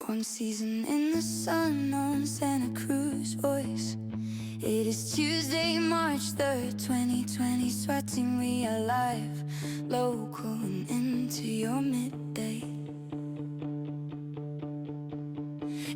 One season in the sun on Santa Cruz voice. It is Tuesday, March 3rd, 2020. Sweating, we are live, local and into your midday.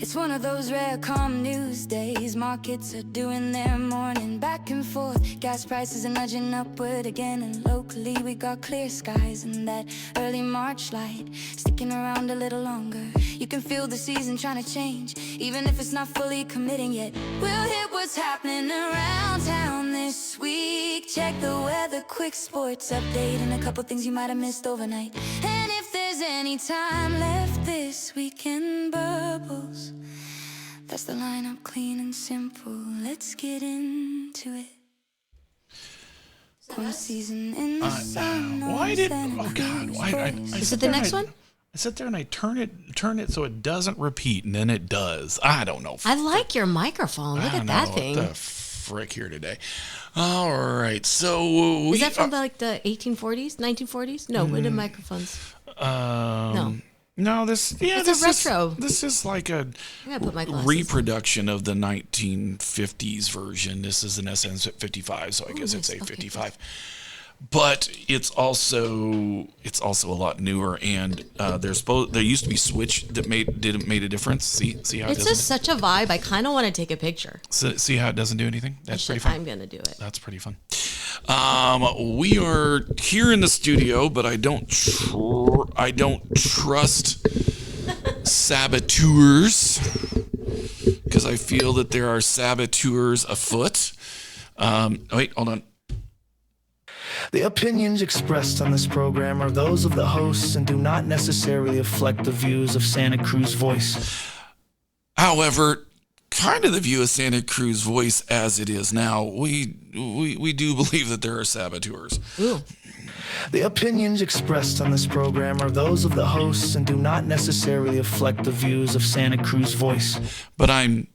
It's one of those rare calm news days. Markets are doing their morning back and forth. Gas prices are nudging upward again, and locally we got clear skies and that early March light sticking around a little longer. You can feel the season trying to change, even if it's not fully committing yet. We'll hit what's happening around town this week. Check the weather, quick sports update, and a couple things you might have missed overnight. And if there's any time left this weekend, bubbles. That's the lineup, clean and simple. Let's get into it. One season in the sun. Why did? Oh God! Why? Is it the next one? I sit there and I turn it so it doesn't repeat, and then it does. I don't know. I like your microphone. Look at that thing. What the frick here today? All right, so is that from the 1840s, 1940s? No, when did microphones? No, it's a retro. This is like a reproduction of the 1950s version. This is an SN55, so I guess it's a 55. But it's also a lot newer, and there used to be switch that made a difference. See how it's just such a vibe. I kind of want to take a picture. So, see how it doesn't do anything. That's pretty fun. I'm gonna do it. That's pretty fun. We are here in the studio, but I don't trust saboteurs because I feel that there are saboteurs afoot. Wait, hold on. The opinions expressed on this program are those of the hosts and do not necessarily reflect the views of Santa Cruz Voice. However, kind of the view of Santa Cruz Voice as it is now, we do believe that there are saboteurs. Ooh. The opinions expressed on this program are those of the hosts and do not necessarily reflect the views of Santa Cruz Voice. But I'm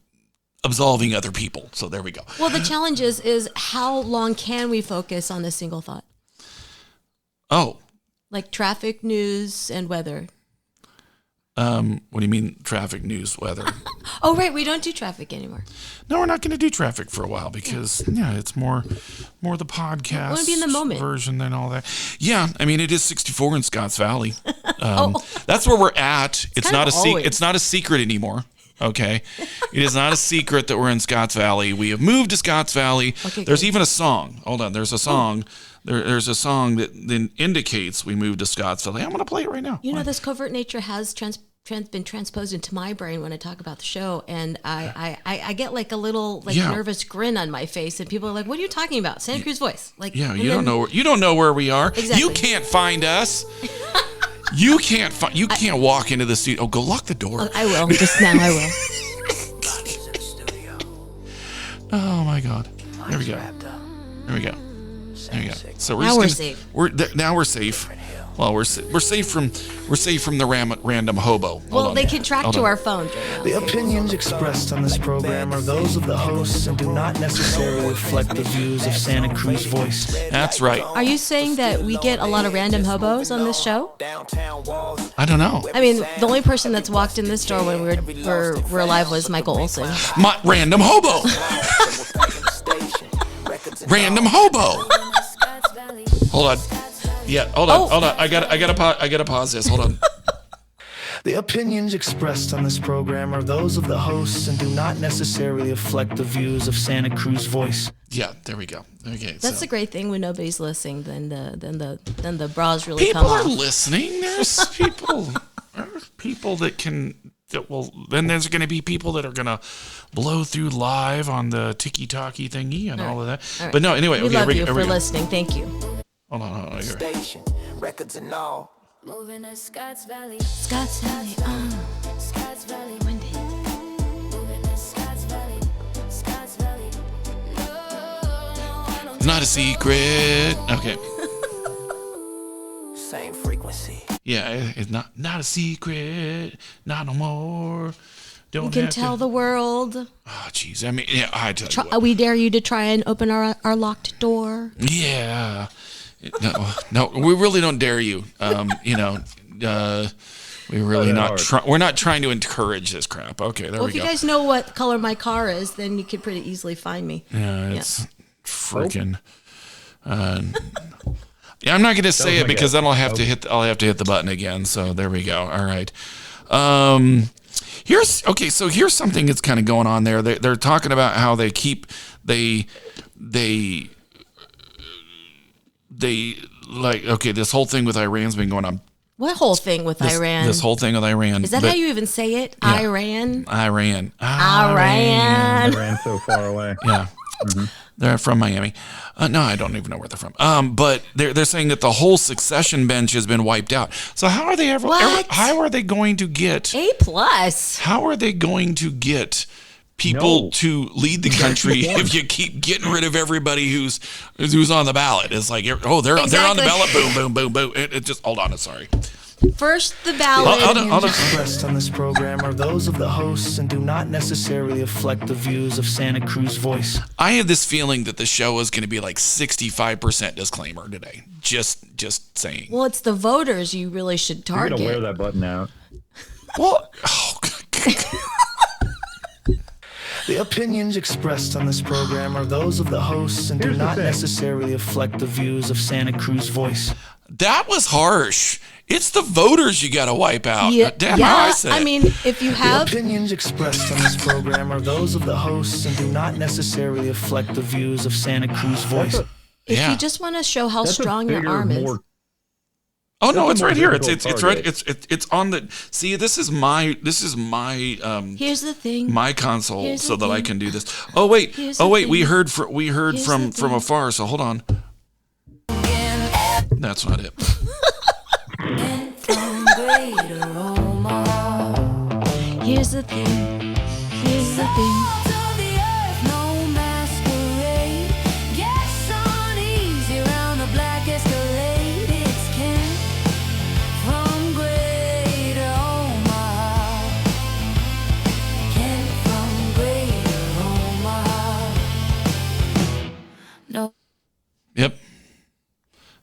absolving other people, so there we go. Well, the challenge is how long can we focus on a single thought? Oh. Like traffic, news, and weather. What do you mean traffic, news, weather? Oh, right. We don't do traffic anymore. No, we're not going to do traffic for a while because, it's more the podcast I want to be in the moment. Version than all that. Yeah, I mean, it is 64 in Scotts Valley. That's where we're at. It's not a secret anymore. Okay. It is not a secret that we're in Scotts Valley. We have moved to Scotts Valley. Okay, there's even a song. Hold on. There's a song. There's a song that then indicates we moved to Scotts Valley. I'm going to play it right now. You know, this covert nature has been transposed into my brain when I talk about the show, and I get like a little nervous grin on my face, and people are like, "What are you talking about?" Santa Cruz Voice. Like, you don't know where we are. Exactly. You can't find us. You can't walk into the studio. Oh, go lock the door. Oh, I will. Just now I will. Oh my God. There we go. There we go. There we go. So we're safe. Now we're safe. Well, we're safe from the random hobo. Well, they can track to our phones. The opinions expressed on this program are those of the hosts and do not necessarily reflect the views of Santa Cruz Voice. That's right. Are you saying that we get a lot of random hobos on this show? I don't know. I mean, the only person that's walked in this door when we're alive was Michael Olson. My random hobo. Random hobo. Hold on. Yeah, hold on. I gotta pause this. Hold on. The opinions expressed on this program are those of the hosts and do not necessarily reflect the views of Santa Cruz Voice. Yeah, there we go. Okay, that's the great thing when nobody's listening. Then the bras really come off. People are listening. There's people that can. Then there's going to be people that are going to blow through live on the tiki-talkie thingy and all of that. All right. But no, anyway. We love you for listening. Thank you. Hold on. Station, records and all. Moving to Scotts Valley. Scotts Valley, Scotts Valley. Wendy. Moving to Scotts Valley. Scotts Valley. No, It's not a secret. Okay. Same frequency. Yeah, it's not a secret. Not no more. We can tell the world. Oh, jeez. I mean, yeah, I tell you what. We dare you to try and open our locked door. Yeah. No, we really don't dare you. we're not trying to encourage this crap. Okay, there we go. Well, if you guys know what color my car is, then you could pretty easily find me. Yeah, it's freaking. Yeah, I'm not going to say it because then I'll have to hit the button again. So there we go. All right. Here's something that's kind of going on there. They're talking about how they this whole thing with Iran's been going on. What whole thing with Iran? This whole thing with Iran. Is that how you even say it? Yeah. Iran. Iran so far away. Yeah. Mm-hmm. They're from Miami. No, I don't even know where they're from. But they're saying that the whole succession bench has been wiped out. So how are they how are they going to get A+? How are they going to get people to lead the country if you keep getting rid of everybody who's on the ballot? It's like, they're on the ballot. Boom, boom, boom, boom. It just hold on. Sorry. First, the ballot. Expressed on this program are those of the hosts and do not necessarily reflect the views of Santa Cruz Voice. I have this feeling that the show is going to be like 65% disclaimer today. Just saying. Well, it's the voters you really should target. You're going to wear that button out. Well, The opinions expressed on this program are those of the hosts and do not necessarily reflect the views of Santa Cruz Voice. That was harsh. It's the voters you got to wipe out. Damn, yeah. how I said. I mean, if you have The opinions expressed on this program are those of the hosts and do not necessarily reflect the views of Santa Cruz Voice. if you just want to show how strong your arm is. Oh no, it's right here. It's difficult right. target. It's on the. See, this is my. Here's the thing. My console, Here's so the that I thing. can do this. Oh wait. Here's Oh the wait. thing. We heard Here's from the thing. afar. So hold on. That's not it. Here's the thing. Here's the thing. Yep.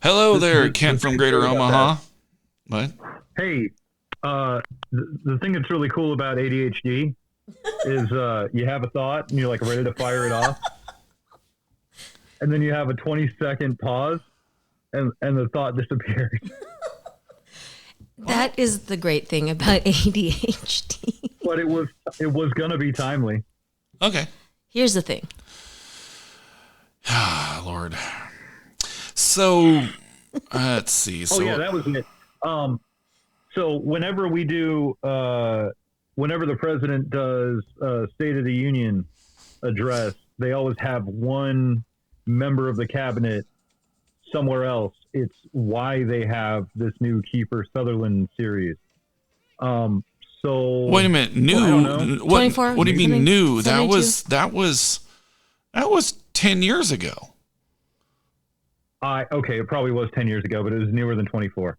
Hello there, Kent from Greater Omaha. What? Hey, the thing that's really cool about ADHD is you have a thought and you're like ready to fire it off. And then you have a 20-second pause and the thought disappears. That is the great thing about ADHD. But it was going to be timely. Okay. Here's the thing. Ah, Lord. So, let's see. So, Oh yeah, that was it. So whenever we do, whenever the president does State of the Union address, they always have one member of the cabinet somewhere else. It's why they have this new Kiefer Sutherland series. So wait a minute. New? What 24, do you mean something, new? 72? That was 10 years ago. Okay, it probably was 10 years ago, but it was newer than 24.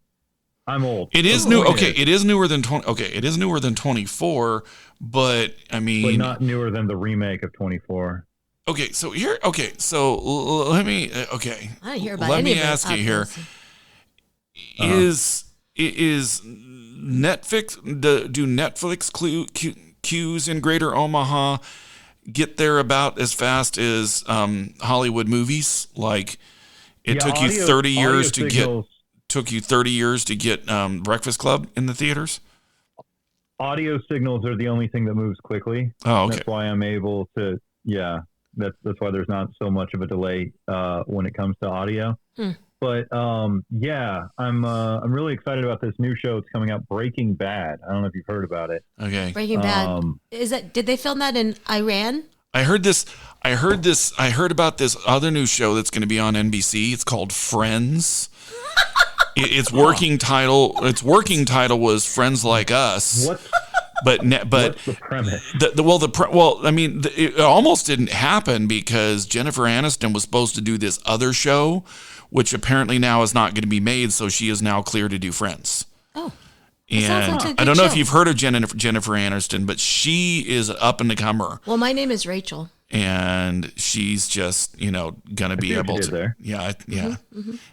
I'm old. It is new. Okay, it is newer than 20. Okay, it is newer than 24, but I mean, but not newer than the remake of 24. Okay, so here. Okay, so let me. Okay, I didn't hear about let any me of ask that. you here: is Netflix? Do Netflix queues in Greater Omaha get there about as fast as Hollywood movies? Like it took you 30 years to get. Took you 30 years to get Breakfast Club in the theaters? Audio signals are the only thing that moves quickly. Oh, okay. That's why I'm able to. Yeah, that's why there's not so much of a delay when it comes to audio. But yeah, I'm really excited about this new show. It's coming out, Breaking Bad. I don't know if you've heard about it. Okay. Breaking Bad. Did they film that in Iran? I heard about this other new show that's going to be on NBC. It's called Friends. Its working title was Friends Like Us. But what's the premise? It almost didn't happen because Jennifer Aniston was supposed to do this other show, which apparently now is not going to be made. So she is now clear to do Friends. Oh, and like a I good don't know show. if you've heard of Jennifer Aniston, but she is an up and comer. Well, my name is Rachel. and she's just, gonna be able to. There. Yeah, yeah,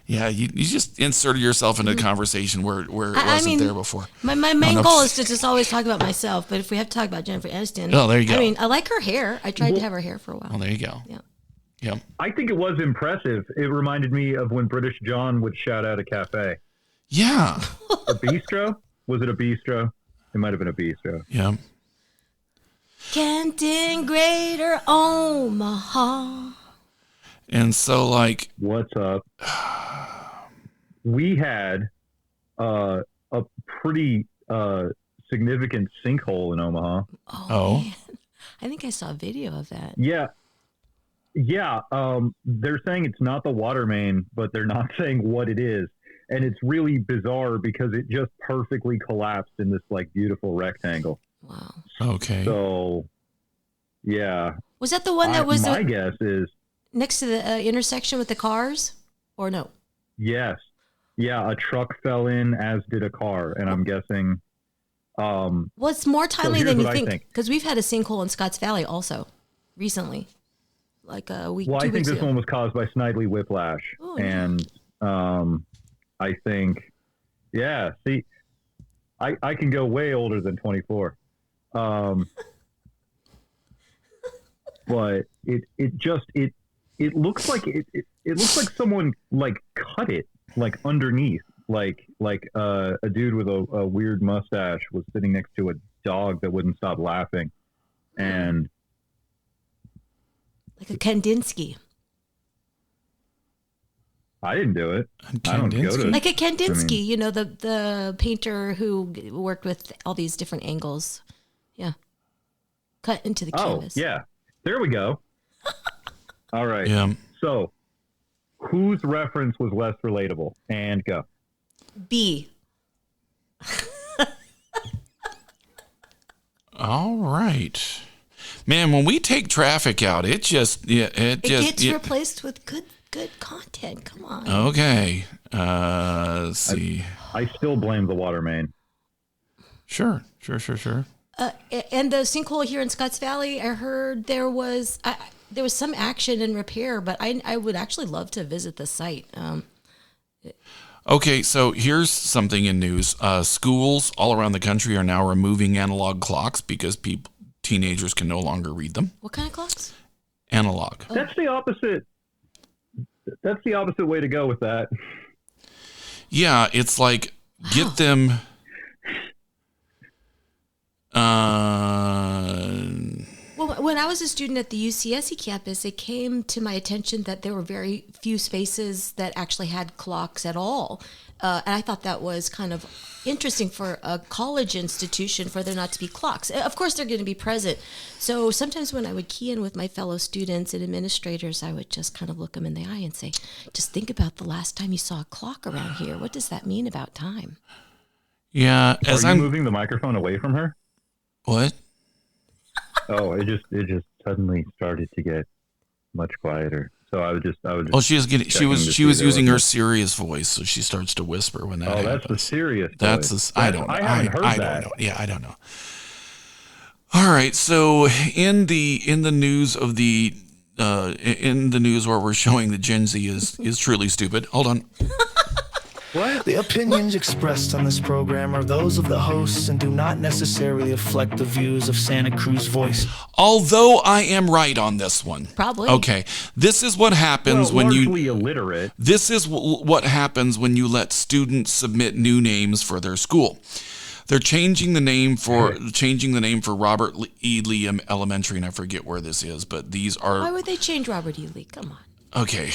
yeah. You just inserted yourself into a conversation where it wasn't there before. My main goal is to just always talk about myself, but if we have to talk about Jennifer Aniston, oh, there you go. I mean, I like her hair. I tried to have her hair for a while. Oh, there you go. Yeah. Yeah. I think it was impressive. It reminded me of when British John would shout out a cafe. Yeah. A bistro? Was it a bistro? It might have been a bistro. Yeah. Kenton, Greater Omaha. And so, like, what's up? We had a pretty significant sinkhole in Omaha. Oh. Man. I think I saw a video of that. Yeah. Yeah. They're saying it's not the water main, but they're not saying what it is. And it's really bizarre because it just perfectly collapsed in this like beautiful rectangle. Wow. Okay. So, yeah. Was that the one that was my guess is next to the intersection with the cars, or no? yes. Yeah, a truck fell in, as did a car, and I'm guessing. Well, it's more timely so than you what I think, because we've had a sinkhole in Scotts Valley also recently, like a week. Well, 2 I think weeks this ago. one was caused by Snidely whiplash, Oh, and I think, yeah. See, I can go way older than 24, but it looks like it looks like someone like cut it like underneath, like a dude with a weird mustache was sitting next to a dog that wouldn't stop laughing, and like a Kandinsky. I didn't do it. I don't go to Like a Kandinsky, I mean, the painter who worked with all these different angles. Yeah. Cut into the canvas. Yeah. There we go. All right. Yeah. So, whose reference was less relatable? And go. B. All right. Man, when we take traffic out, it Gets replaced with good content. Come on. Okay. Let's see. I still blame the water main. Sure. And the sinkhole here in Scotts Valley, I heard there was some action and repair, but I would actually love to visit the site. Okay, so here's something in news. Schools all around the country are now removing analog clocks because teenagers can no longer read them. What kind of clocks? Analog. Oh. That's the opposite. That's the opposite way to go with that. Yeah, it's like get them. Well, when I was a student at the UCSC campus, it came to my attention that there were very few spaces that actually had clocks at all. And I thought that was kind of interesting for a college institution for there not to be clocks. Of course, they're going to be present. So sometimes when I would key in with my fellow students and administrators, I would just kind of look them in the eye and say, just think about the last time you saw a clock around here. What does that mean about time? Yeah, Are you moving the microphone away from her? What? Oh, it just suddenly started to get much quieter. So I would just. Oh, she was using her serious voice, so she starts to whisper when that happens. That's the serious. That's I don't know. I haven't heard that. Don't know. Yeah, I don't know. All right, so in the news of the in the news where we're showing that Gen Z is truly stupid. Hold on. What? The opinions expressed on this program are those of the hosts and do not necessarily reflect the views of Santa Cruz Voice. Although I am right on this one. Probably. Okay. This is what happens when you illiterate. This is what happens when you let students submit new names for their school. They're changing the name for Robert E. Lee Elementary, and I forget where this is, but these are. Why would they change Robert E. Lee? Come on. Okay.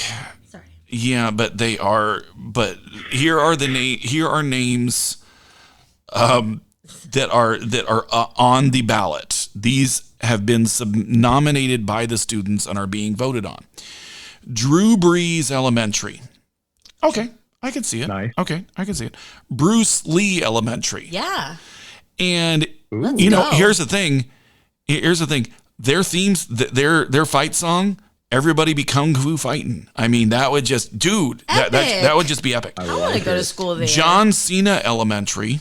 Sorry. Yeah, but they are. But here are names that are on the ballot. These have been nominated by the students and are being voted on. Drew Brees Elementary. Okay, I can see it. Nice. Okay, I can see it. Bruce Lee Elementary. Yeah. And Let's you know, go. here's the thing. Their themes, their fight song. Everybody be kung fu fighting. I mean, that would just, dude, that would just be epic. I want to go to school there. John Cena Elementary,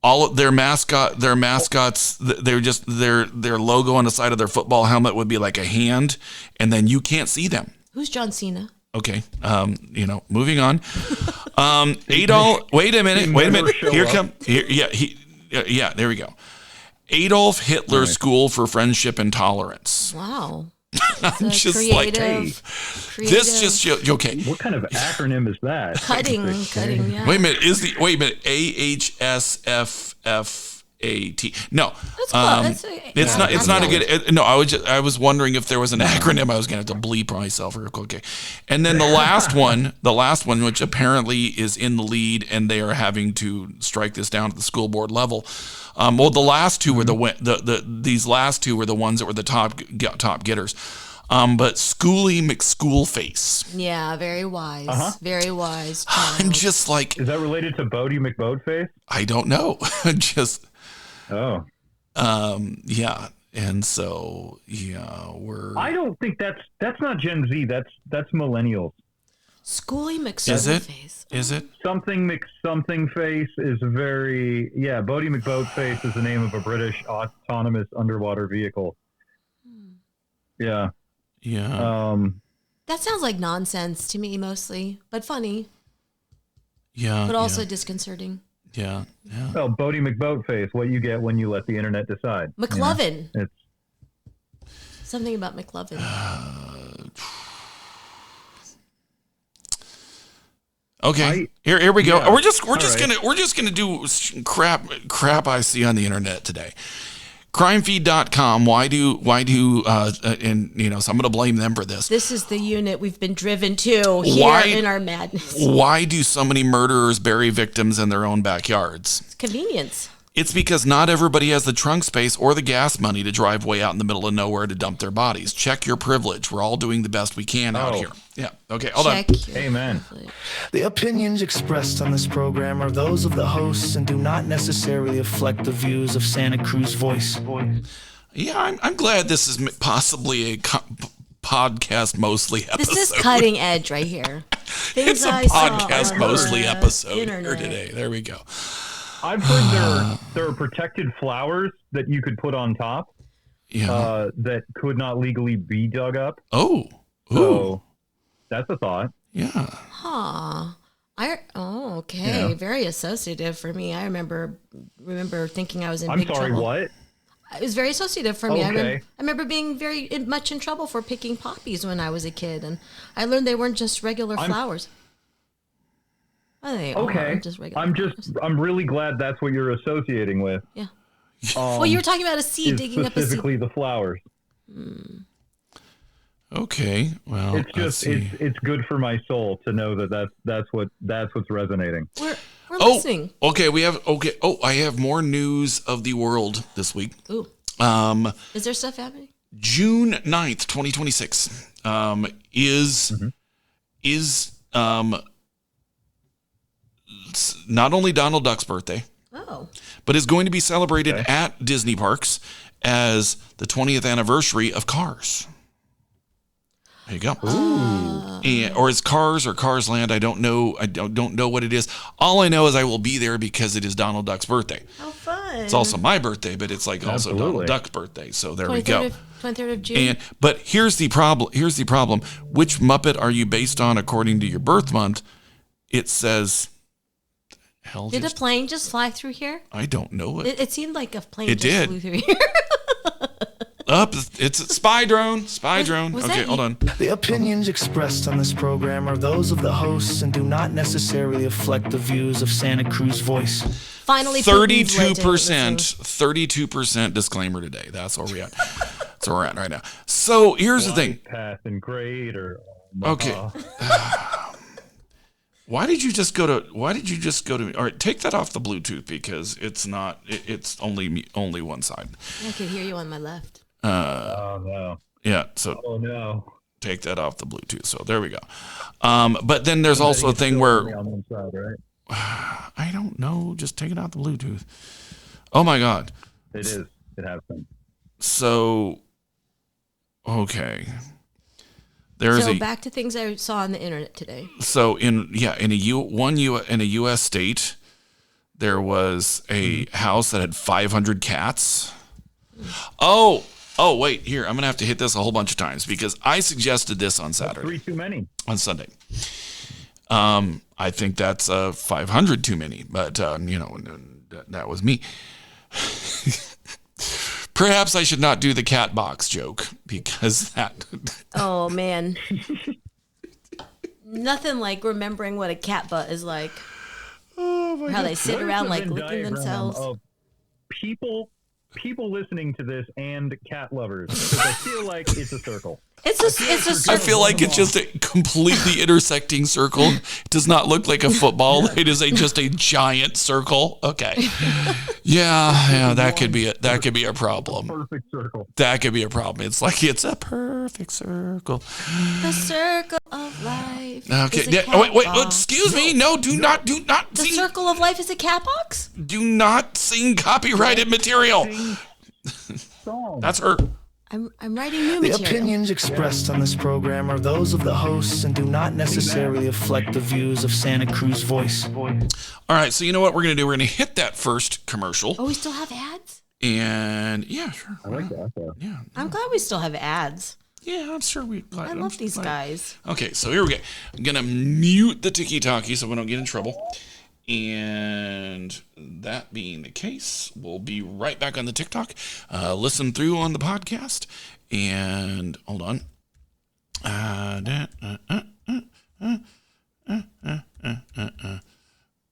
all of their mascots, they're just their logo on the side of their football helmet would be like a hand, and then you can't see them. Who's John Cena? Okay, moving on. Adolf. Wait a minute. Yeah, there we go. Adolf Hitler School for Friendship and Tolerance. Wow. I'm just creative. This just okay. What kind of acronym is that? Cutting. Yeah. Wait a minute. AHSFFAT. No, it's not. It's not a good. No, I was wondering if there was an acronym. I was going to have to bleep myself real quick. Okay, and then the last one, which apparently is in the lead, and they are having to strike this down at the school board level. Well, the last two were these last two were the ones that were the top getters. But Scholey McSchoolface. Yeah, very wise. Very wise. Child. I'm just like. Is that related to Bodie McBoatface? I don't know. Just. Oh. Yeah, and so we're. I don't think that's not Gen Z. That's millennials. Scholey McSchoolface. Is it? Something face is very Bodie McBoatface is the name of a British autonomous underwater vehicle. Yeah. Yeah. That sounds like nonsense to me mostly, but funny. Yeah. But also disconcerting. Yeah. Well, Bodie McBoatface, what you get when you let the internet decide. McLovin. It's something about McLovin. Okay, here we go. We're just gonna do crap I see on the internet today. Crimefeed.com. Why do and so I'm gonna blame them for this. This is the unit we've been driven to here in our madness. Why do so many murderers bury victims in their own backyards? It's convenience. It's because not everybody has the trunk space or the gas money to drive way out in the middle of nowhere to dump their bodies. Check your privilege. We're all doing the best we can out here. Yeah. Okay. Hold on. Amen. The opinions expressed on this program are those of the hosts and do not necessarily reflect the views of Santa Cruz Voice. Yeah, I'm glad this is possibly a podcast mostly episode. This is cutting edge right here. It's a podcast mostly episode here today. There we go. I've heard there are protected flowers that you could put on top that could not legally be dug up. Oh. So that's a thought. Yeah. Huh. Okay. Yeah. Very associative for me. I remember thinking I was in big trouble. I'm sorry, what? It was very associative for me. Okay. I remember being very much in trouble for picking poppies when I was a kid, and I learned they weren't just regular flowers. I'm really glad that's what you're associating with. Yeah. Well, you were talking about a seed, digging up a seed. Specifically the flowers. Okay. Well, it's good for my soul to know that's what's resonating. We're listening. Okay. I have more news of the world this week. Ooh. Is there stuff happening? June 9th, 2026, is not only Donald Duck's birthday, but is going to be celebrated at Disney parks as the 20th anniversary of Cars. There you go. Or it's Cars or Cars Land. I don't know. I don't know what it is. All I know is I will be there because it is Donald Duck's birthday. How fun! It's also my birthday, but it's like also Donald Duck's birthday. So there we go. 23rd of June. But here's the problem. Which Muppet are you based on according to your birth month? It says. Did a plane just fly through here? I don't know it. It seemed like a plane flew through here. It's a spy drone. Okay, hold on. The opinions expressed on this program are those of the hosts and do not necessarily reflect the views of Santa Cruz Voice. Finally, 32% disclaimer today. That's where we're at. That's where we're at right now. So here's the thing. Pass and grade or okay. Why did you just go to? All right, take that off the Bluetooth because it's not. It's only one side. I could hear you on my left. Oh no. Yeah. So. Oh no. Take that off the Bluetooth. So there we go. But then there's also a thing where. On one side, right? I don't know. Just take it out the Bluetooth. Oh my God. It is. It has been. So. Okay. Back to things I saw on the internet today. So in a U.S. state, there was a house that had 500 cats. Oh, wait, here. I'm going to have to hit this a whole bunch of times because I suggested this on Saturday. 3 too many. On Sunday. I think that's 500 too many, but, that was me. Perhaps I should not do the cat box joke because that. Oh, man. Nothing like remembering what a cat butt is like. Oh my How God. they sit around like licking themselves. Of people listening to this and cat lovers. Because I feel like it's a circle. It's a circle. I feel like it's just a completely intersecting circle. It does not look like a football. It is just a giant circle. Okay. Yeah, that could be a problem. Perfect circle. That could be a problem. It's like it's a perfect circle. The circle of life. Okay. Is a Yeah, cat wait, box. excuse me. No, do not The sing. circle of life is a cat box? Do not sing copyrighted material. Song. That's her. I'm writing new The material. opinions expressed on this program are those of the hosts and do not necessarily reflect the views of Santa Cruz Voice. All right, so you know what we're going to do? We're going to hit that first commercial. Oh, we still have ads? And yeah, sure. I like that. Yeah. I'm glad we still have ads. Yeah, I'm sure I love these guys. Okay, so here we go. I'm going to mute the tiki-taki so we don't get in trouble. And that being the case, we'll be right back on the TikTok. Listen through on the podcast. And hold on.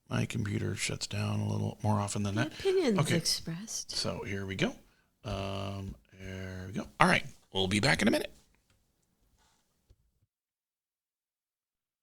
My computer shuts down a little more often than that. Opinions expressed. So here we go. There we go. All right. We'll be back in a minute.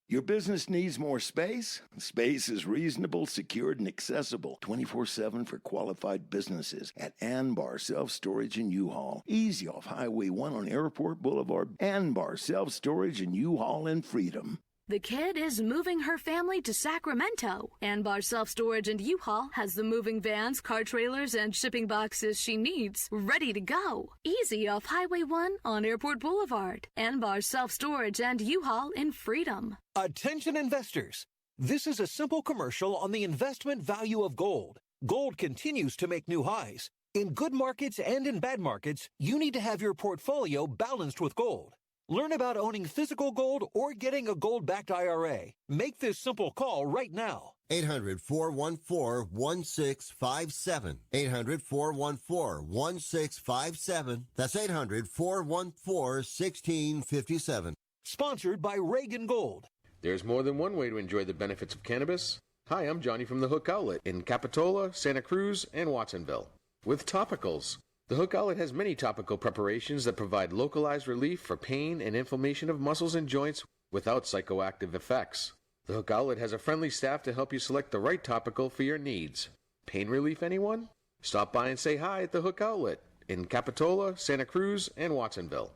Your business needs more space? Space is reasonable, secured, and accessible 24/7 for qualified businesses at Anbar Self-Storage and U-Haul. Easy off Highway 1 on Airport Boulevard. Anbar Self-Storage and U-Haul in Freedom. The kid is moving her family to Sacramento. Anbar Self-Storage and U-Haul has the moving vans, car trailers, and shipping boxes she needs ready to go. Easy off Highway 1 on Airport Boulevard. Anbar Self-Storage and U-Haul in Freedom. Attention investors. This is a simple commercial on the investment value of gold. Gold continues to make new highs. In good markets and in bad markets, you need to have your portfolio balanced with gold. Learn about owning physical gold or getting a gold-backed IRA. Make this simple call right now. 800-414-1657. 800-414-1657. That's 800-414-1657. Sponsored by Reagan Gold. There's more than one way to enjoy the benefits of cannabis. Hi, I'm Johnny from the Hook Outlet in Capitola, Santa Cruz, and Watsonville. With topicals. The Hook Outlet has many topical preparations that provide localized relief for pain and inflammation of muscles and joints without psychoactive effects. The Hook Outlet has a friendly staff to help you select the right topical for your needs. Pain relief, anyone? Stop by and say hi at the Hook Outlet in Capitola, Santa Cruz, and Watsonville.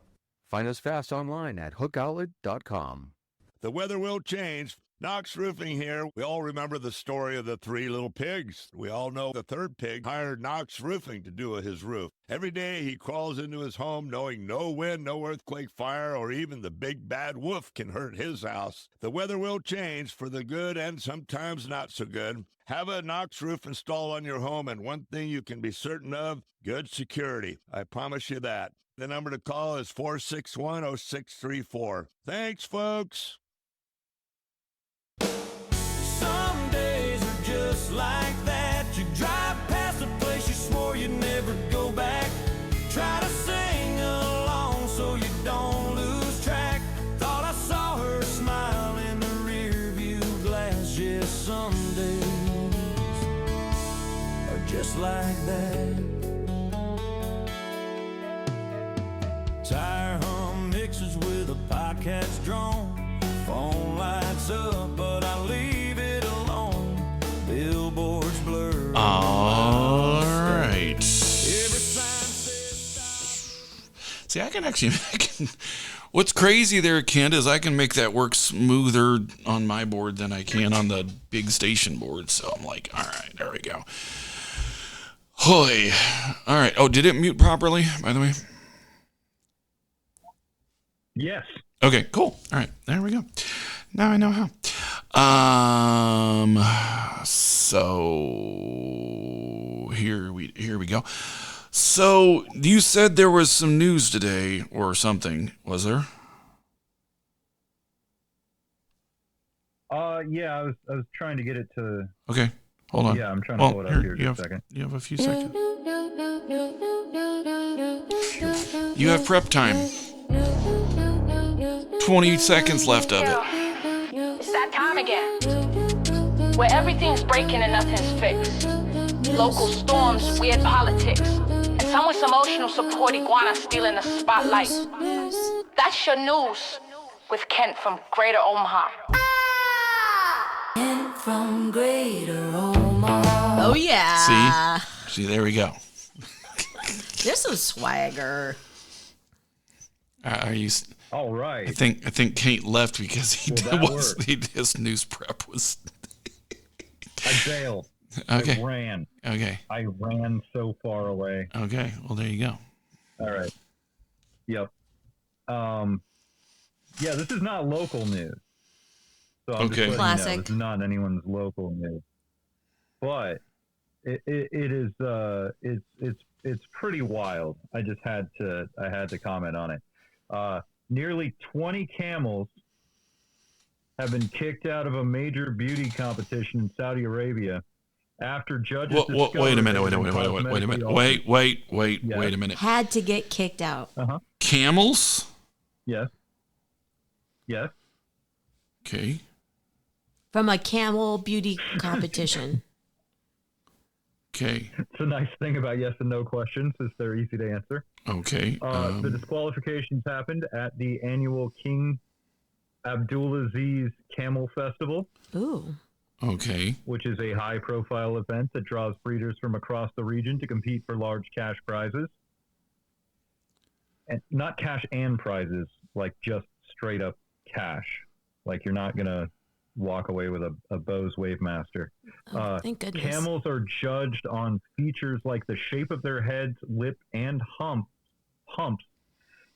Find us fast online at hookoutlet.com. The weather will change. Knox Roofing here. We all remember the story of the 3 little pigs. We all know the third pig hired Knox Roofing to do his roof. Every day he crawls into his home knowing no wind, no earthquake, fire, or even the big bad wolf can hurt his house. The weather will change for the good and sometimes not so good. Have a Knox roof installed on your home, and one thing you can be certain of, good security. I promise you that. The number to call is 461-0634. Thanks, folks. Some days are just like that. You drive past a place you swore you'd never go back. Try to sing along so you don't lose track. Thought I saw her smile in the rear view glass. Yes, some days are just like that. Tire hum mixes with a podcast drone. Phone lights up, but I leave it alone. Billboards blur. All right. See, I can actually what's crazy there, Kent, is I can make that work smoother on my board than I can on the big station board. So I'm like, all right, there we go. Hoy. All right. Oh, did it mute properly, by the way? Yes. Okay, cool. All right, there we go. Now I know how. So here we go. So you said there was some news today or something, was there? Yeah, I was trying to get it to. Okay, hold on. Yeah, I'm trying to pull it up here just a second. You have a few seconds. You have prep time. 20 seconds left of it. It's that time again, where everything's breaking and nothing's fixed. Local storms, weird politics, and someone's emotional support iguana stealing the spotlight. That's your news with Kent from Greater Omaha. Kent from Greater Omaha. Oh yeah. See, there we go. There's some swagger. Are you? All right. I think Kate left because his news prep was. I bailed. Okay. I ran. Okay. I ran so far away. Okay. Well, there you go. All right. Yep. Yeah, this is not local news. So I'm just letting Classic. you know, this is not anyone's local news. But it is it's pretty wild. I had to comment on it. Nearly 20 camels have been kicked out of a major beauty competition in Saudi Arabia after judges discovered. Wait a minute. Wait a minute. Had to get kicked out. Camels? Yes. Yes. Okay. From a camel beauty competition. Okay. It's a nice thing about yes and no questions is they're easy to answer. Okay. The disqualifications happened at the annual King Abdulaziz Camel Festival. Ooh. Okay. Which is a high-profile event that draws breeders from across the region to compete for large cash prizes. And not cash and prizes, like just straight-up cash. Like you're not going to walk away with a Bose Wavemaster. Thank goodness. Camels are judged on features like the shape of their heads, lip, and humps.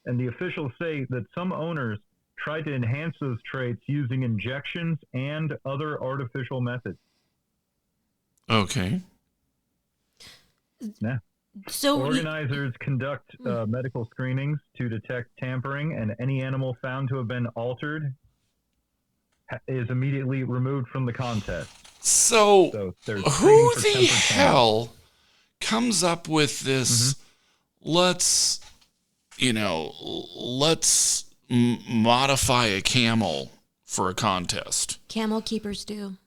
And the officials say that some owners tried to enhance those traits using injections and other artificial methods. Okay. Yeah. So organizers conduct medical screenings to detect tampering, and any animal found to have been altered is immediately removed from the contest. So who the hell comes up with this? Let's modify a camel for a contest. Camel keepers do.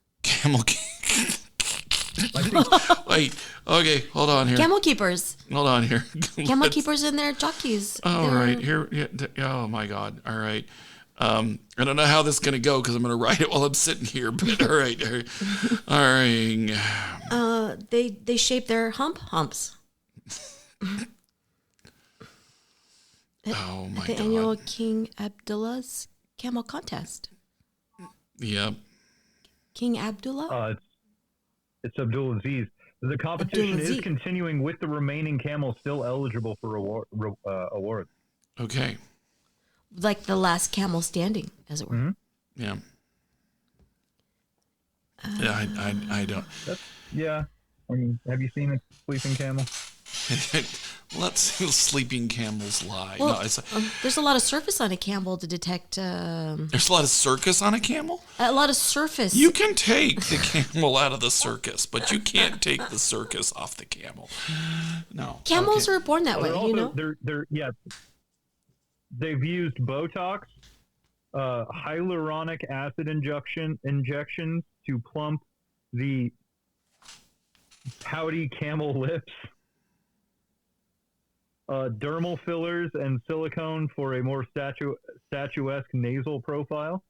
Wait. Okay. Hold on here. Camel keepers. Hold on here. Camel keepers and their jockeys. All right. Here. Yeah, oh my God. All right. I don't know how this is going to go because I'm going to write it while I'm sitting here. But all right. All right. They shape their humps. Oh my the God. annual King Abdullah's camel contest. Yep. King Abdullah? It's Abdulaziz. The competition is continuing with the remaining camels still eligible for awards. Okay. Like the last camel standing, as it were. Yeah. Yeah, I don't. Yeah. I mean, have you seen a sleeping camel? Let's see sleeping camels lie. Well, no, there's a lot of surface on a camel to detect. There's a lot of circus on a camel? A lot of surface. You can take the camel out of the circus, but you can't take the circus off the camel. No. Camels are born that way, you know? They've used Botox, hyaluronic acid injections to plump the pouty camel lips. Dermal fillers and silicone for a more statuesque nasal profile.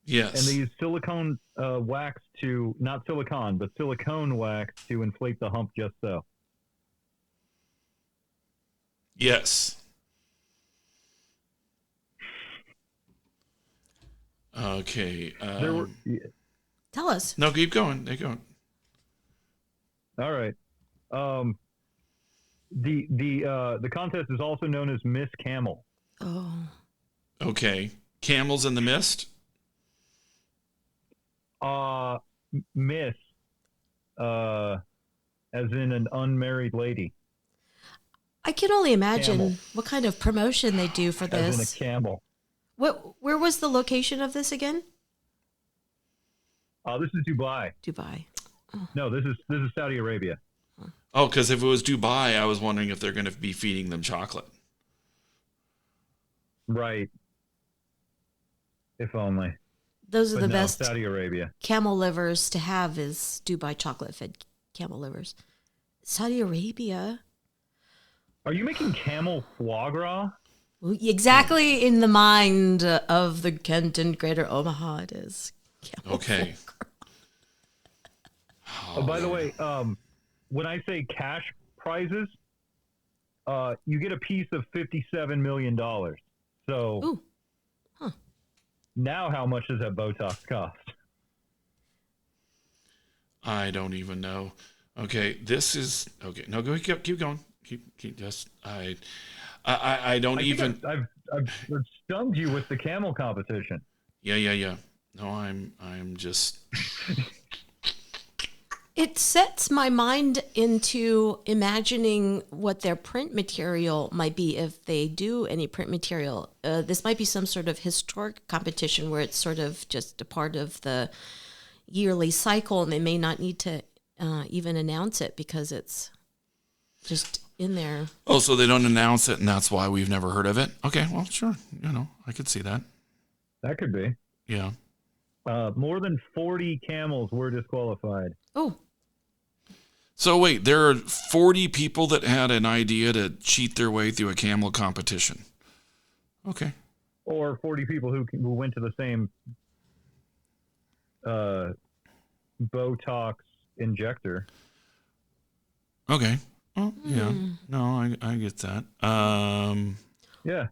Yes. And they use silicone wax not silicone, but silicone wax to inflate the hump just so. Yes. Okay. Tell us. No, keep going. Keep going. All right. The contest is also known as Miss Camel. Oh. Okay. Camels in the mist? Miss, as in an unmarried lady. I can only imagine Camel. what kind of promotion they do for As in a this. camel. Where was the location of this again? This is Dubai. Dubai. No, this is Saudi Arabia. Oh, because if it was Dubai, I was wondering if they're going to be feeding them chocolate. Right. If only. Those are the best Saudi Arabia. camel livers to have is Dubai chocolate-fed camel livers. Saudi Arabia. Are you making camel foie gras? Exactly in the mind of the Kent and Greater Omaha it is. Camel Okay. Oh, by the way, when I say cash prizes, you get a piece of $57 million. So Ooh. Huh. Now how much does that Botox cost? I don't even know. Okay, this is okay. No, go keep going. Keep just I don't even. I've stunned you with the camel competition. Yeah. No, I'm just. It sets my mind into imagining what their print material might be if they do any print material. This might be some sort of historic competition where it's sort of just a part of the yearly cycle, and they may not need to even announce it because it's just in there. Oh, so they don't announce it, and that's why we've never heard of it? Okay, well, sure. I could see that. That could be. Yeah. More than 40 camels were disqualified. Oh. So wait, there are 40 people that had an idea to cheat their way through a camel competition. Okay. Or 40 people who went to the same Botox injector. Okay. Well, yeah. No, I get that. Yeah.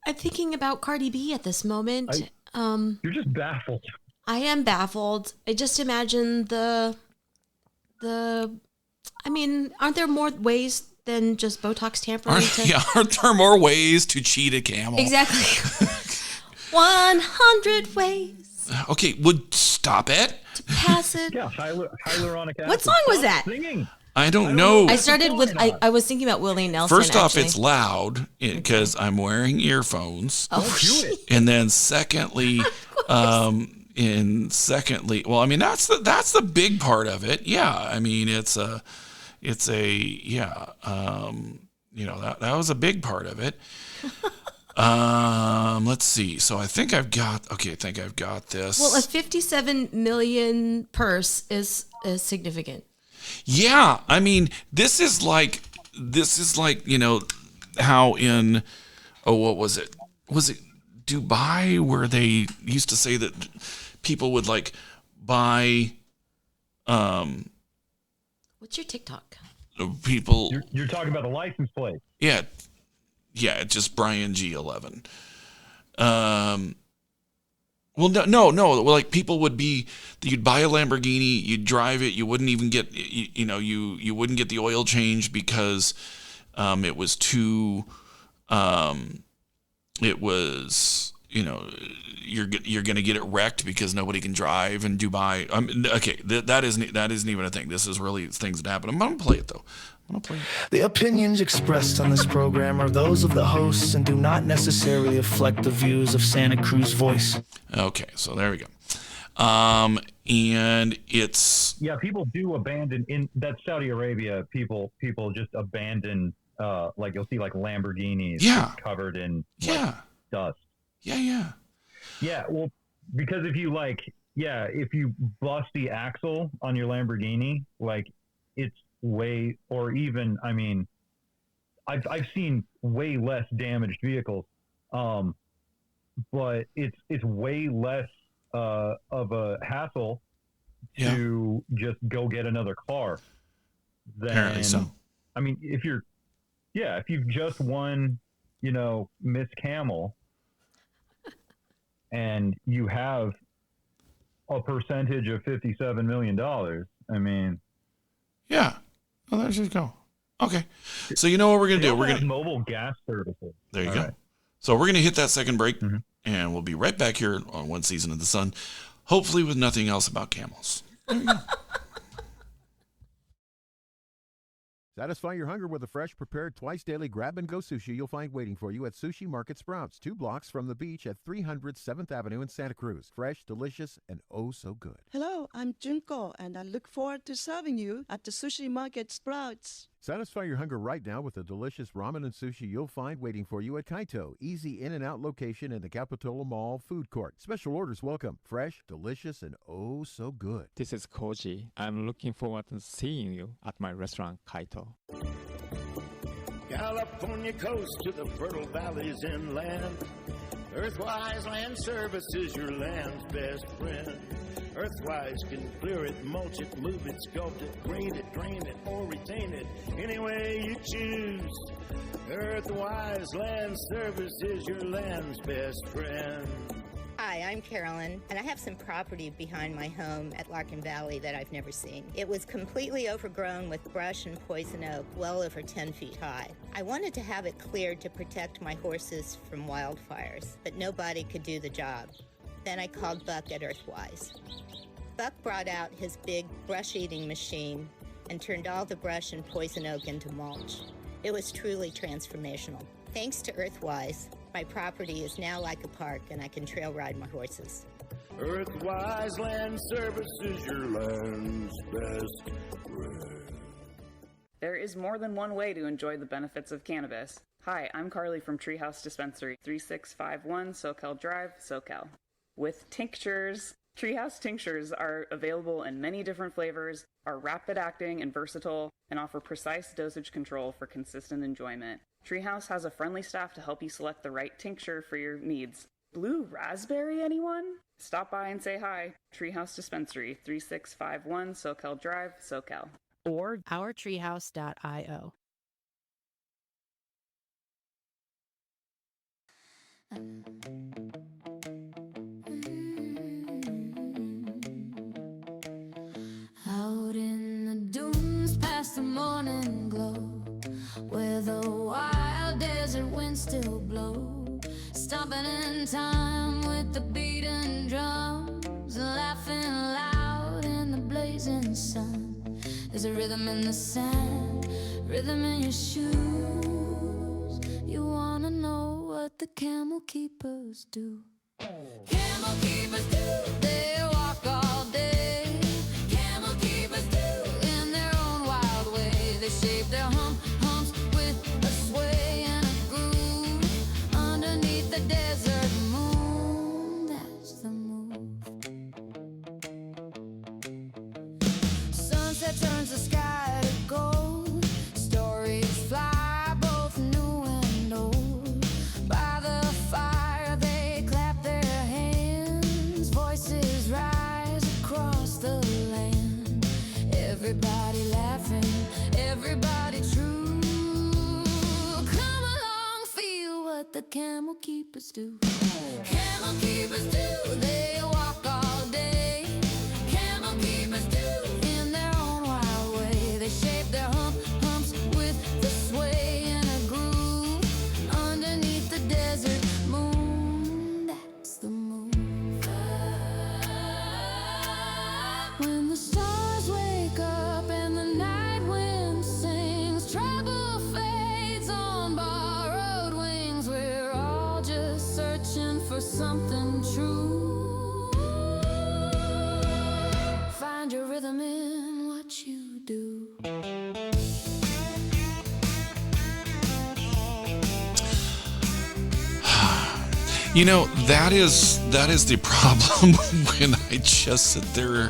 I'm thinking about Cardi B at this moment. You're just baffled. I am baffled. I just imagine aren't there more ways than just Botox tampering? Aren't there more ways to cheat a camel? Exactly. 100 ways. Okay, stop it. To pass it. Yeah, hyaluronic acid. What song was that? Singing. I don't know. I started with, I was thinking about Willie Nelson. First off, actually. it's loud because I'm wearing earphones. Oh, and then secondly, well, I mean, that's the big part of it. Yeah. I mean, that was a big part of it. Let's see. So I think I've got this. Well, a 57 million purse is significant. Yeah. I mean, this is like, how in, what was it? Was it Dubai where they used to say that people would like buy, what's your TikTok? People. You're talking about the license plate. Yeah. Yeah. It's just Brian G11. Well, no. Like people you'd buy a Lamborghini, you'd drive it, you wouldn't even get, you wouldn't get the oil change because, it was too, you're going to get it wrecked because nobody can drive in Dubai. Okay, that isn't even a thing. This is really things that happen. I'm going to play it though. The opinions expressed on this program are those of the hosts and do not necessarily reflect the views of Santa Cruz Voice. Okay, so there we go. And it's... Yeah, people do abandon, in that Saudi Arabia, people just abandon, like you'll see like Lamborghinis covered in dust. Yeah. Yeah, well, because if you bust the axle on your Lamborghini, like it's way, or even, I mean, I've seen way less damaged vehicles, but it's way less of a hassle to just go get another car than, apparently so. I mean, if you've just won, Miss Camel and you have a percentage of $57 million, I mean, yeah. Well, there you go. Okay. So you know what we're going to do? We're going to mobile gas services. There you go. Right. So we're going to hit that second break, And we'll be right back here on One Season of the Sun, hopefully with nothing else about camels. There you go. Satisfy your hunger with a fresh, prepared, twice-daily grab-and-go sushi you'll find waiting for you at Sushi Market Sprouts, 2 blocks from the beach at 300 7th Avenue in Santa Cruz. Fresh, delicious, and oh so good. Hello, I'm Junko, and I look forward to serving you at the Sushi Market Sprouts. Satisfy your hunger right now with the delicious ramen and sushi you'll find waiting for you at Kaito, easy in and out location in the Capitola Mall food court. Special orders welcome. Fresh, delicious, and oh so good. This is Koji. I'm looking forward to seeing you at my restaurant, Kaito. California coast to the fertile valleys inland. Earthwise Land Services, your land's best friend. Earthwise can clear it, mulch it, move it, sculpt it, grade it, drain it, or retain it, any way you choose. Earthwise Land Services, your land's best friend. Hi, I'm Carolyn, and I have some property behind my home at Larkin Valley that I've never seen. It was completely overgrown with brush and poison oak, well over 10 feet high. I wanted to have it cleared to protect my horses from wildfires, but nobody could do the job. Then I called Buck at Earthwise. Buck brought out his big brush-eating machine and turned all the brush and poison oak into mulch. It was truly transformational. Thanks to Earthwise, my property is now like a park and I can trail ride my horses. Earthwise Land Services, your land's best friend. There is more than one way to enjoy the benefits of cannabis. Hi, I'm Carly from Treehouse Dispensary, 3651 SoCal Drive, SoCal. With tinctures, Treehouse tinctures are available in many different flavors, are rapid acting and versatile, and offer precise dosage control for consistent enjoyment. Treehouse has a friendly staff to help you select the right tincture for your needs. Blue raspberry, anyone? Stop by and say hi. Treehouse Dispensary, 3651 SoCal Drive, SoCal. Or ourtreehouse.io. Out in the dunes past the morning glow, where the wild desert winds still blow, stomping in time with the beating drums, laughing loud in the blazing sun. There's a rhythm in the sand, rhythm in your shoes. You wanna know what the camel keepers do? Camel keepers do, they walk all day. Camel keepers do, in their own wild way. They shape their humps with a sway and a groove. Underneath the desert moon, that's the move. Sunset turns the sky to gold. Stories fly both new and old. By the fire they clap their hands. Voices rise across the land. Everybody laughing, everybody true. Come along, feel what the camel keepers do. Camel keepers do, they walk all day. Camel keepers do, in their own wild way. They shape their humps with the sway and a groove. Underneath the desert moon, that's the move. When the stars wake up and the night wind sings, trouble fades on borrowed wings. We're all just searching for something true. Find your rhythm in what you do. You know, that is the problem when I just sit there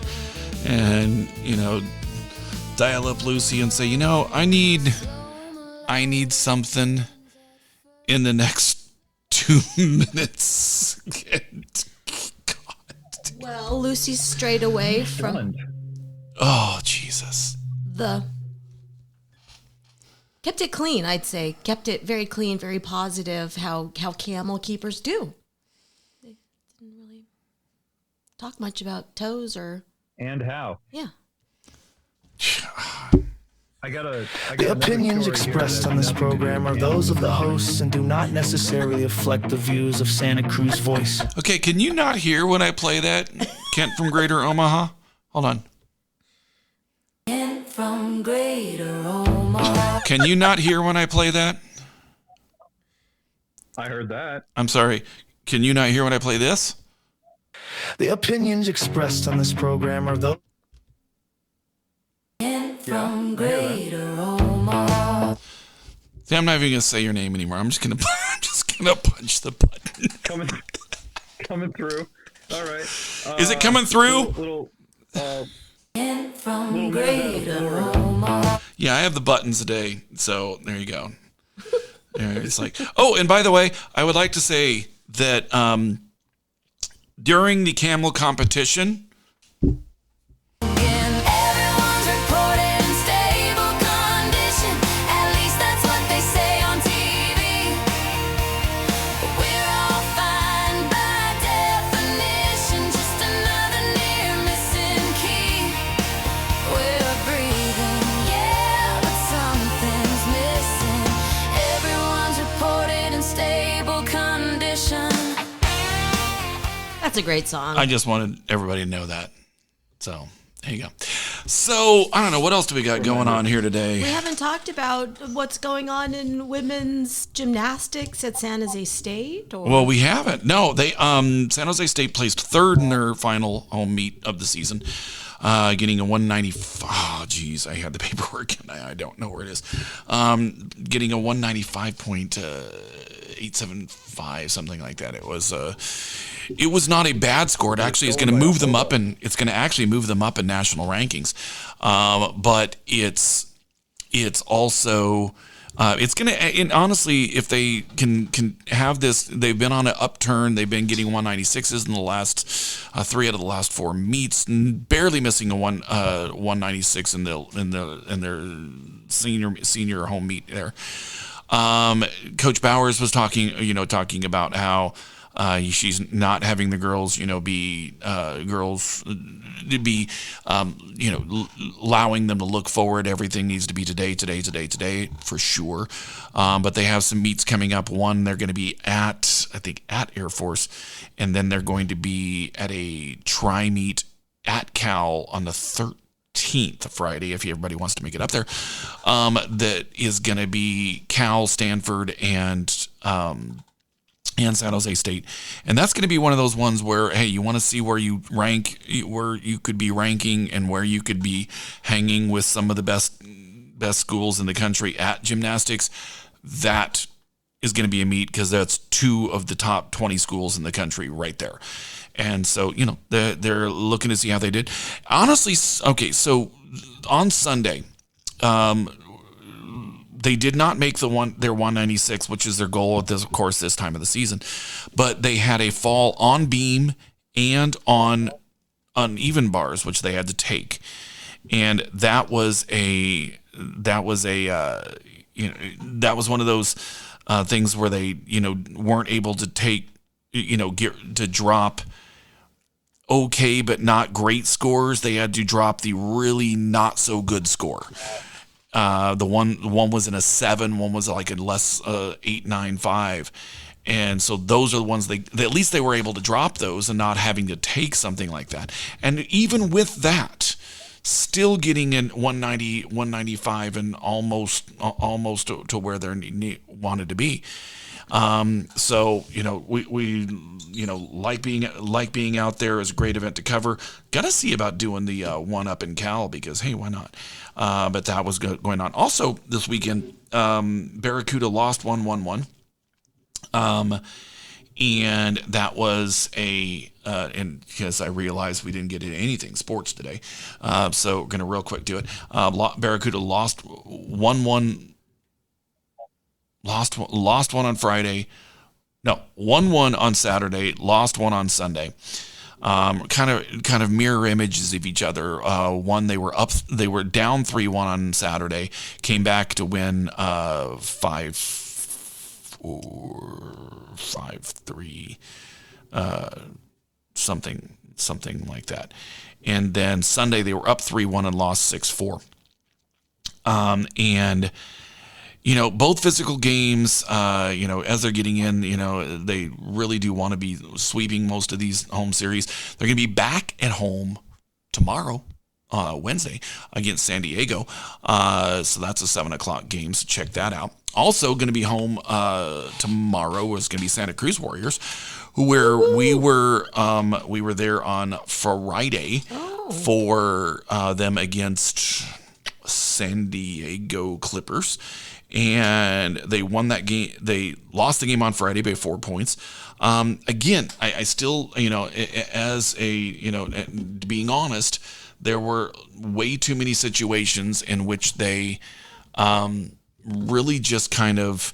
and, dial up Lucy and say, I need something in the next 2 minutes. Well, Lucy's strayed away from Oh, Jesus. kept it clean, I'd say. Kept it very clean, very positive, how camel keepers do. They didn't really talk much about toes or... And how. Yeah. The opinions expressed on this program are those of the hosts and do not necessarily reflect the views of Santa Cruz Voice. Okay, can you not hear when I play that? Kent from Greater Omaha? Hold on. Kent from Greater Omaha. Can you not hear when I play that? I heard that. I'm sorry. Can you not hear when I play this? The opinions expressed on this program are those. From Greater Omaha. See, I'm not even gonna say your name anymore. I'm just gonna punch the button. Coming through. All right. Is it coming through? From Greater Omaha. Yeah, I have the buttons today, so there you go. It's like, oh, and by the way, I would like to say that during the camel competition. That's a great song. I just wanted everybody to know that. So, there you go. So, I don't know. What else do we got going on here today? We haven't talked about what's going on in women's gymnastics at San Jose State. Or? Well, we haven't. No, they San Jose State placed third in their final home meet of the season, getting a 195. Oh, geez, I had the paperwork and I don't know where it is. Getting a 195.875, something like that. It was not a bad score. It actually is going to move them up, and it's going to actually move them up in national rankings. But it's also it's going to, and honestly, if they can have this, they've been on an upturn. They've been getting 196s in the last 3 out of the last 4 meets, barely missing a 196 in their senior home meet there. Coach Bowers was talking about how she's not having the girls, allowing them to look forward. Everything needs to be today, for sure. But they have some meets coming up. One, they're going to be at Air Force, and then they're going to be at a tri-meet at Cal on the 13th, Friday, if everybody wants to make it up there. That is going to be Cal, Stanford, and San Jose State. And that's going to be one of those ones where, hey, you want to see where you rank, where you could be ranking and where you could be hanging with some of the best schools in the country at gymnastics. That is going to be a meet because that's 2 of the top 20 schools in the country right there. And so, they're looking to see how they did. Honestly, okay, so on Sunday, they did not make their 196, which is their goal at this time of the season, but they had a fall on beam and on uneven bars, which they had to take, and that was one of those things where they weren't able to take to drop okay but not great scores. They had to drop the really not so good score. The one was in a 7, one was like a less 8.95, and so those are the ones at least they were able to drop those and not having to take something like that. And even with that, still getting in 190, 195, and almost to where they wanted to be. So we like being out there. Is a great event to cover. Gotta see about doing the one up in Cal because hey, why not? But that was going on. Also this weekend, Barracuda lost 1-1-1. And that was and because I realized we didn't get into anything sports today, so we're gonna real quick do it. Barracuda lost 1-1. Lost one on Friday. No, 1-1 on Saturday. Lost one on Sunday. Kind of mirror images of each other. One, they were down 3-1 on Saturday. Came back to win 5-4, 5-3, something like that. And then Sunday they were up 3-1 and lost 6-4. And both physical games, as they're getting in, they really do want to be sweeping most of these home series. They're going to be back at home tomorrow, Wednesday, against San Diego. So that's a 7:00 game, so check that out. Also going to be home tomorrow is going to be Santa Cruz Warriors, where we were there on Friday for them against San Diego Clippers. And they won that game. They lost the game on Friday by 4 points. Again, I still, being honest, there were way too many situations in which they really just kind of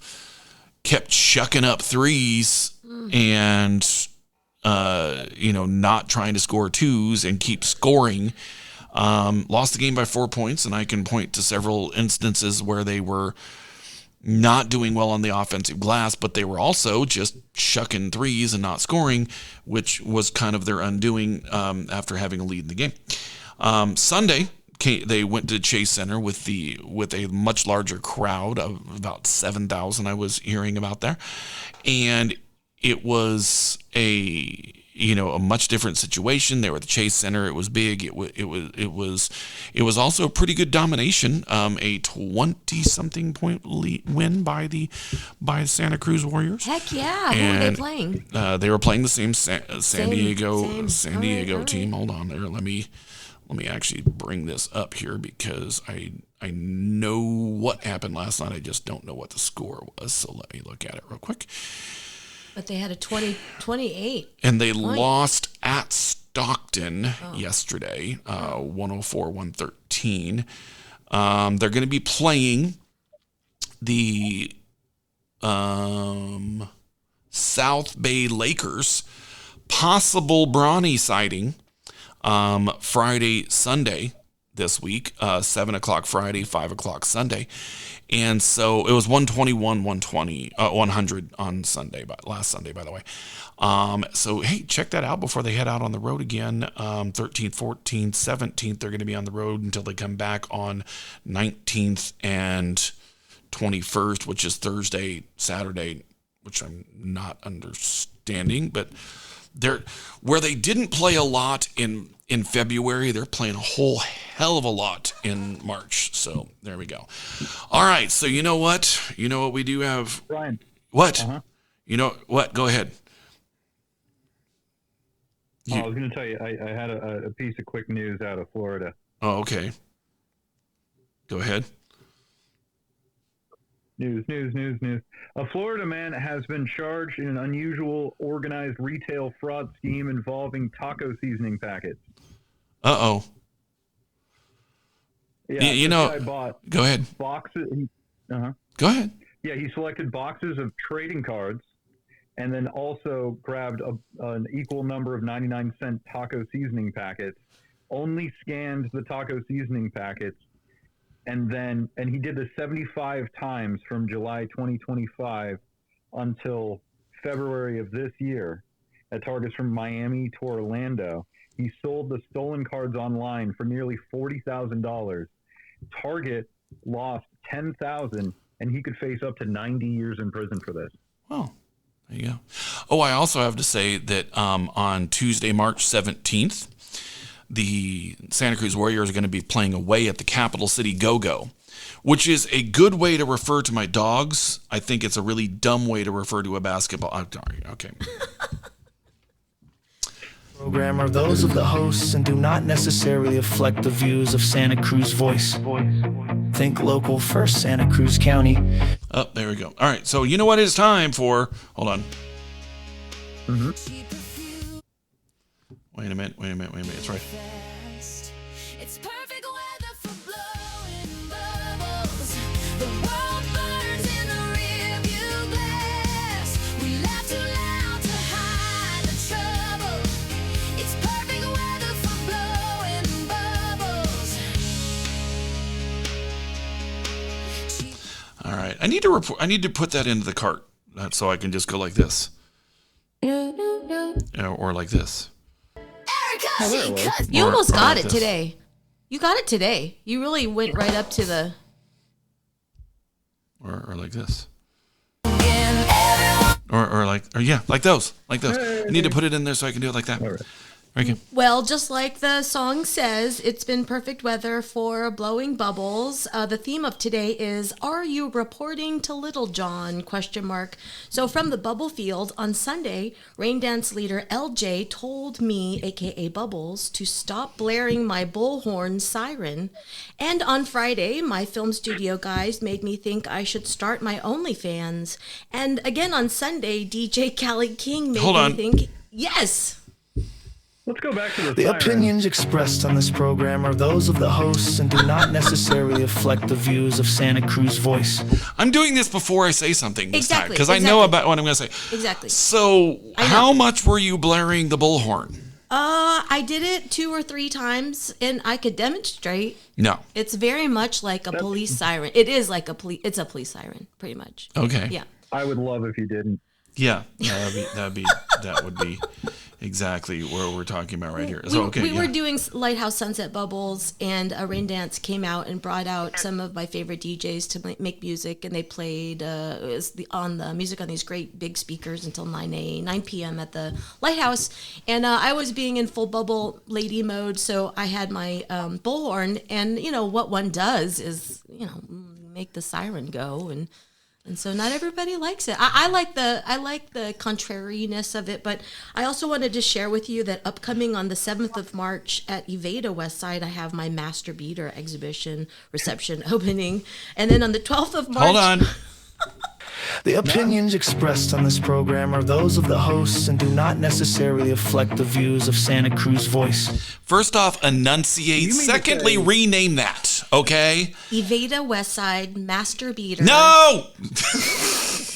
kept chucking up threes and, not trying to score twos and keep scoring. Lost the game by 4 points, and I can point to several instances where they were not doing well on the offensive glass, but they were also just shucking threes and not scoring, which was kind of their undoing after having a lead in the game. Sunday, they went to Chase Center with a much larger crowd of about 7,000 I was hearing about there, and it was a much different situation. They were at the Chase Center. It was big. It was also a pretty good domination. A 20-something point win by the Santa Cruz Warriors. Heck yeah! Who were they playing? They were playing the same San Diego team. Hold on there. Let me actually bring this up here because I know what happened last night. I just don't know what the score was. So let me look at it real quick. But they had a 28. And they lost at Stockton yesterday, 104-113. They're going to be playing the South Bay Lakers. Possible Bronny sighting Friday, Sunday this week, 7:00 Friday, 5:00 Sunday. And so it was 100 on Sunday, last Sunday, by the way. So, hey, check that out before they head out on the road again. 13th, 14th, 17th, they're going to be on the road until they come back on 19th and 21st, which is Thursday, Saturday, which I'm not understanding. But where they didn't play a lot in February, they're playing a whole hell of a lot in March. So there we go. All right. So you know what? We do have. Brian. What? Uh-huh. You know what? Go ahead. I was going to tell you, I had a piece of quick news out of Florida. Oh, okay. Go ahead. News. A Florida man has been charged in an unusual organized retail fraud scheme involving taco seasoning packets. Uh-oh. Yeah, bought go ahead. Boxes. Go ahead. Yeah, he selected boxes of trading cards and then also grabbed an equal number of 99-cent taco seasoning packets, only scanned the taco seasoning packets, and he did this 75 times from July 2025 until February of this year at Targets from Miami to Orlando. He sold the stolen cards online for nearly $40,000. Target lost $10,000, and he could face up to 90 years in prison for this. Oh, there you go. Oh, I also have to say that on Tuesday, March 17th, the Santa Cruz Warriors are going to be playing away at the Capital City Go-Go, which is a good way to refer to my dogs. I think it's a really dumb way to refer to a basketball. Oh, okay. Program are those of the hosts and do not necessarily reflect the views of Santa Cruz Voice. Think local first, Santa Cruz County. Oh, there we go. All right, so you know what it's time for? Hold on. Wait a minute. It's right. It's perfect weather for blowing bubbles. The world burns in the rearview glass. We laugh too loud to hide the trouble. It's perfect weather for blowing bubbles. All right, I need to put that into the cart so I can just go like this, or like this. You almost got it today. You got it today. You really went right up to the like this. Like those. I need to put it in there so I can do it like that. All right. Okay. Well, just like the song says, it's been perfect weather for blowing bubbles. The theme of today is, are you reporting to Little John? ? So from the bubble field on Sunday, rain dance leader LJ told me, aka Bubbles, to stop blaring my bullhorn siren. And on Friday, my film studio guys made me think I should start my OnlyFans. And again on Sunday, DJ Callie King made me think, yes. Let's go back to The opinions expressed on this program are those of the hosts and do not necessarily reflect the views of Santa Cruz Voice. I'm doing this before I say something this time because I know about what I'm going to say. Exactly. So, how much were you blaring the bullhorn? I did it 2 or 3 times, and I could demonstrate. No. It's very much like a police siren. It is like it's a police siren, pretty much. Okay. Yeah. I would love if you didn't. Yeah, that would be exactly what we're talking about right here. So we were doing Lighthouse Sunset Bubbles, and Rain Dance came out and brought out some of my favorite DJs to make music, and they played the music on these great big speakers until 9 p.m. at the Lighthouse. And I was being in full bubble lady mode, so I had my bullhorn, and what one does is make the siren go, and so not everybody likes it. I like the contrariness of it, but I also wanted to share with you that upcoming on the 7th of March at Evada Westside, I have my Master Beater exhibition reception opening. And then on the 12th of March... Hold on. The opinions expressed on this program are those of the hosts and do not necessarily reflect the views of Santa Cruz Voice. First off, enunciate. Secondly, rename that, okay? Evada Westside, Master Beater. No!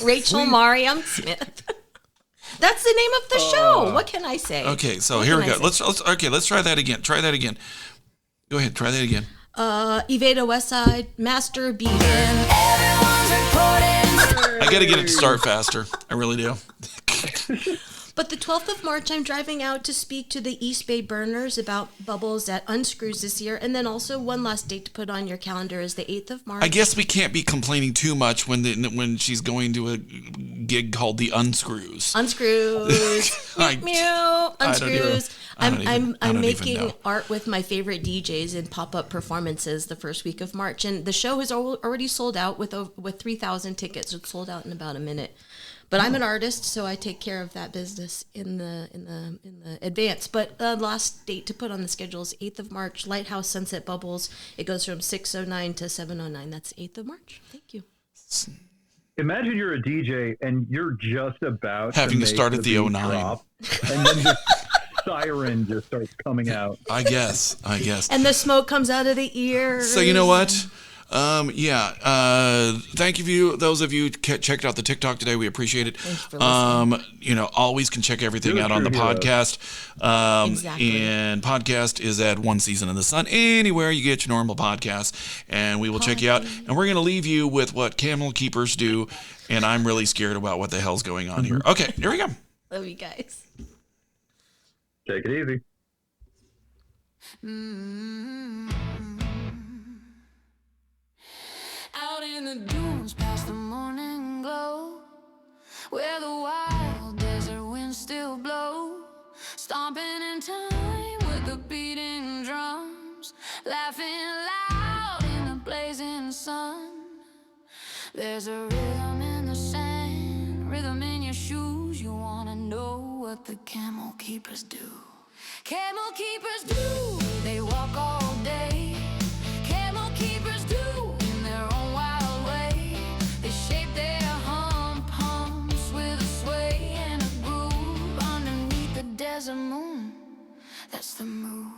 Rachel Mariam Smith. That's the name of the show. What can I say? Okay, so here we go. Let's try that again. Go ahead, try that again. Evada Westside, Master Beater. I got to get it to start faster. I really do. But the 12th of March, I'm driving out to speak to the East Bay Burners about bubbles at Unscrews this year. And then also one last date to put on your calendar is the 8th of March. I guess we can't be complaining too much when she's going to a gig called the Unscrews. Unscrews. Unscrews. I'm making art with my favorite DJs in pop-up performances the first week of March. And the show is already sold out with 3,000 tickets. It's sold out in about a minute. But I'm an artist, so I take care of that business in the advance. But the last date to put on the schedule is 8th of March, Lighthouse Sunset Bubbles. It goes from 6:09 to 7:09. That's 8th of March. Thank you. Imagine you're a DJ and you're just about having to start at the 09, drop, and then just siren just starts coming out. I guess. And the smoke comes out of the ears. So you know what? Thank you, those of you checked out the TikTok today. We appreciate it. Thanks for listening. Always can check everything out on the podcast. Exactly. And podcast is at One Season in the Sun, anywhere you get your normal podcasts, and we will check you out. And we're going to leave you with what camel keepers do, and I'm really scared about what the hell's going on here. Okay, here we go. Love you guys. Take it easy. Out in the dunes past the morning glow, where the wild desert winds still blow, stomping in time with the beating drums, laughing loud in the blazing sun. There's a rhythm in the sand, rhythm in your shoes. You wanna know what the camel keepers do? Camel keepers do. They walk all day. Camel keepers do. There's a moon, that's the move.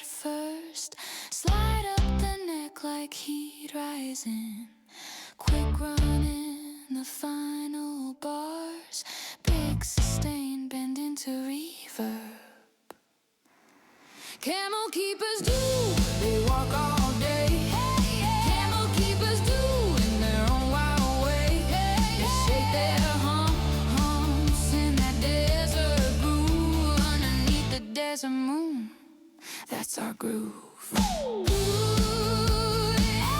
first. Slide up the neck like heat rising. Quick running the final bars. Big sustain bend into reverb. Camel keepers do, they walk all day. Camel keepers do in their own wild way. They shake their humps in that desert groove. Underneath the desert moon, that's our groove. Ooh, yeah.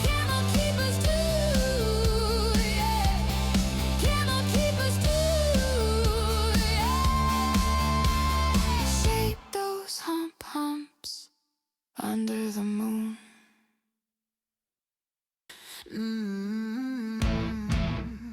Camel keepers do, yeah. Camel keepers do, yeah. Shape those humps under the moon.